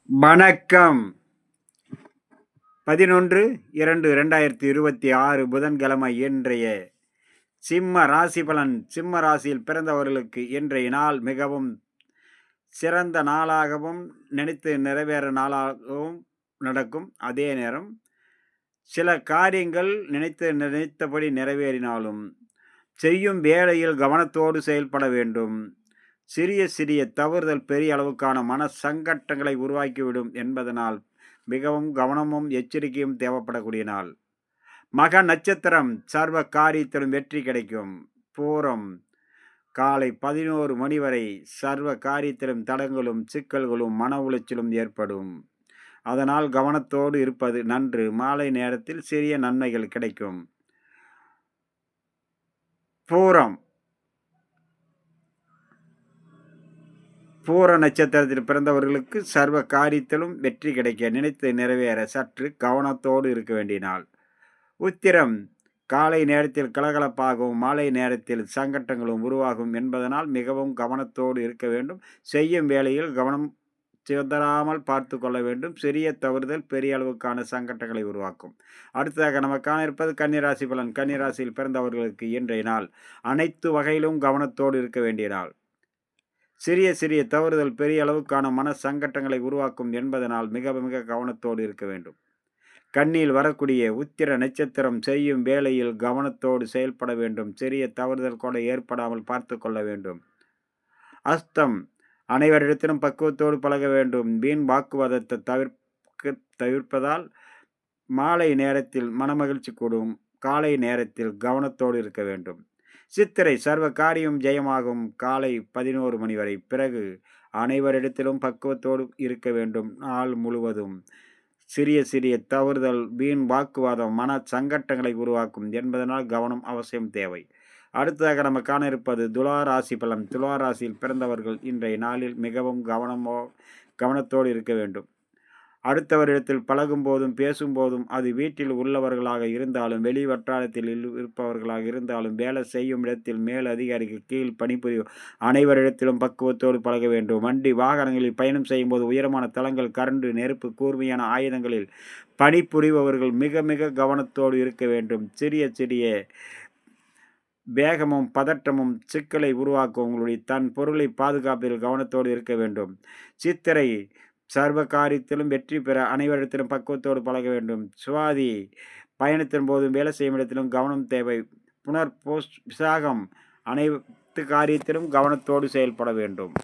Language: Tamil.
வணக்கம். 11/2/2026 புதன்கிழமை. இன்றைய சிம்ம ராசி பலன். சிம்ம ராசியில் பிறந்தவர்களுக்கு இன்றைய நாள் மிகவும் சிறந்த நாளாகவும் நினைத்து நிறைவேற நாளாகவும் நடக்கும். அதே நேரம் சில காரியங்கள் நினைத்தபடி நிறைவேறினாலும் செய்யும் வேளையில் கவனத்தோடு செயல்பட வேண்டும். சிறிய சிறிய தவறுதல் பெரிய அளவுக்கான மன சங்கட்டங்களை உருவாக்கிவிடும் என்பதனால் மிகவும் கவனமும் எச்சரிக்கையும் தேவைப்படக்கூடிய நாள். மக நட்சத்திரம் சர்வ காரியத்திலும் வெற்றி கிடைக்கும். பூரம் காலை 11 மணி வரை சர்வ காரியத்திலும் தடங்களும் சிக்கல்களும் மன உளைச்சலும் ஏற்படும். அதனால் கவனத்தோடு இருப்பது நன்று. மாலை நேரத்தில் சிறிய நன்மைகள் கிடைக்கும். பூர நட்சத்திரத்தில் பிறந்தவர்களுக்கு சர்வ காரியத்திலும் வெற்றி கிடைக்க நினைத்து நிறைவேற சற்று கவனத்தோடு இருக்க வேண்டிய நாள். உத்திரம் காலை நேரத்தில் கலகலப்பாகவும் மாலை நேரத்தில் சங்கட்டங்களும் உருவாகும் என்பதனால் மிகவும் கவனத்தோடு இருக்க வேண்டும். செய்யும் வேளையில் கவனம் சிதறாமல் பார்த்து கொள்ள வேண்டும். சிறிய தவறுதல் பெரிய அளவுக்கான சங்கட்டங்களை உருவாக்கும். அடுத்ததாக நம்ம காண இருப்பது கன்னிராசி பலன். கன்னிராசியில் பிறந்தவர்களுக்கு இன்றைய நாள் அனைத்து வகையிலும் கவனத்தோடு இருக்க வேண்டிய நாள். சிறிய சிறிய தவறுதல் பெரிய அளவுக்கான மன சங்கட்டங்களை உருவாக்கும் என்பதனால் மிக மிக கவனத்தோடு இருக்க வேண்டும். கண்ணில் வரக்கூடிய உத்திர நட்சத்திரம் செய்யும் வேளையில் கவனத்தோடு செயல்பட வேண்டும். சிறிய தவறுதல் கூட ஏற்படாமல் பார்த்து கொள்ள வேண்டும். அஸ்தம் அனைவரிடத்திலும் பக்குவத்தோடு பழக வேண்டும். வீண் வாக்குவாதத்தை தவிர்ப்பதால் மாலை நேரத்தில் மனமகிழ்ச்சி கூடும். காலை நேரத்தில் கவனத்தோடு இருக்க வேண்டும். சித்திரை சர்வ காரியம் ஜெயமாகும். காலை 11 மணி வரை. பிறகு அனைவரிடத்திலும் பக்குவத்தோடு இருக்க வேண்டும். நாள் முழுவதும் சிறிய சிறிய தவறுதல் வீண் வாக்குவாதம் மன சங்கட்டங்களை உருவாக்கும் என்பதனால் கவனம் அவசியம் தேவை. அடுத்ததாக நம்ம காண இருப்பது துலா ராசி பலன். துலா ராசியில் பிறந்தவர்கள் இன்றைய நாளில் மிகவும் கவனத்தோடு இருக்க வேண்டும். அடுத்தவரிடத்தில் பழகும் போதும் பேசும்போதும் அது வீட்டில் உள்ளவர்களாக இருந்தாலும் வெளி வட்டாரத்தில் இருப்பவர்களாக இருந்தாலும் வேலை செய்யும் இடத்தில் மேல் அதிகாரிக்கு கீழ் பணிபுரியும் அனைவரிடத்திலும் பக்குவத்தோடு பழக வேண்டும். வண்டி வாகனங்களில் பயணம் செய்யும் போது உயரமான தளங்கள் கரண்டு நெருப்பு கூர்மையான ஆயுதங்களில் பணிபுரிபவர்கள் மிக மிக கவனத்தோடு இருக்க வேண்டும். சிறிய சிறிய வேகமும் பதட்டமும் சிக்கலை உருவாக்கும். உங்களுடைய தன் பொருளை பாதுகாப்பதில் கவனத்தோடு இருக்க வேண்டும். சித்திரை சர்வ காரியத்திலும் வெற்றி பெற அனைவரிடத்திலும் பக்குவத்தோடு பழக வேண்டும். சுவாதி பயணத்தின் போதும் வேலை செய்யும் இடத்திலும் கவனம் தேவை. விசாகம் அனைத்து காரியத்திலும் கவனத்தோடு செயல்பட வேண்டும்.